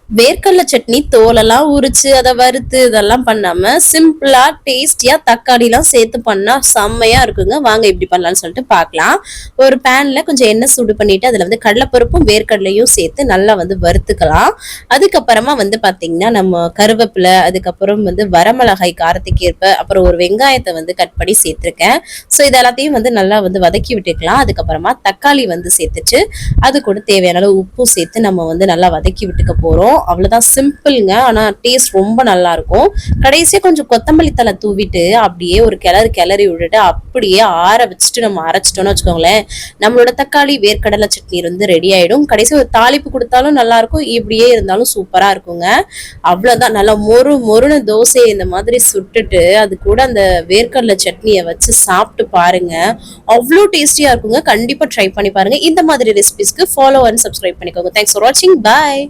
வேர்க்கடலை சட்னி தோலெல்லாம் உரிச்சு அதை வறுத்து இதெல்லாம் பண்ணாம சிம்பிளா டேஸ்டியா தக்காளி எல்லாம் சேர்த்து பண்ணா செம்மையா இருக்குங்க. வாங்க இப்படி பண்ணலாம்னு சொல்லிட்டு பார்க்கலாம். ஒரு பேன்ல கொஞ்சம் எண்ணெய் சூடு பண்ணிட்டு அதுல வந்து கடலைப்பருப்பும் வேர்க்கடலையும் சேர்த்து நல்லா வந்து வறுத்துக்கலாம். அதுக்கப்புறமா வந்து பாத்தீங்கன்னா நம்ம கருவேப்பிலை, அதுக்கப்புறம் வந்து வரமிளகாய் காரத்துக்கு ஏற்ப, அப்புறம் ஒரு வெங்காயத்தை வந்து கட் பண்ணி சேர்த்திருக்கேன். ஸோ இது எல்லாத்தையும் வந்து நல்லா வந்து வதக்கி விட்டுக்கலாம். அதுக்கப்புறமா தக்காளி வந்து சேர்த்துட்டு அது கூட தேவையான அளவு உப்பும் சேர்த்து நம்ம வந்து நல்லா வதக்கி விட்டுக்க போறோம். அவ்வளவுதான், சிம்பிள்ங்க. ஆனா டேஸ்ட் ரொம்ப நல்லா இருக்கும். கடைசியா கொஞ்சம் கொத்தமல்லி தலை தூவிட்டு அப்படியே ஒரு கிளறி விட்டுட்டு அப்படியே ஆற வச்சுட்டு நம்ம அரைச்சிட்டோம்னு வச்சுக்கோங்களேன், நம்மளோட தக்காளி வேர்க்கடலை சட்னி வந்து ரெடி ஆயிடும். கடைசி ஒரு தாளிப்பு கொடுத்தாலும் நல்லா இருக்கும், இப்படியே இருந்தாலும் சூப்பரா இருக்குங்க. அவ்வளவுதான், நல்லா மொறு மொறுன தோசையை இந்த மாதிரி சுட்டுட்டு அது கூட அந்த வேர்க்கடலை சட்னியை வச்சு சாப்பிட்டு பாருங்க, அவ்வளோ டேஸ்டியா இருக்குங்க. கண்டிப்பா ட்ரை பண்ணி பாருங்க. இந்த மாதிரி ரெசிபிஸ்க்கு ஃபாலோ அண்ட் சப்ஸ்கிரைப் பண்ணிக்கோங்க. தேங்க்ஸ் ஃபார் வாட்சிங். பாய்.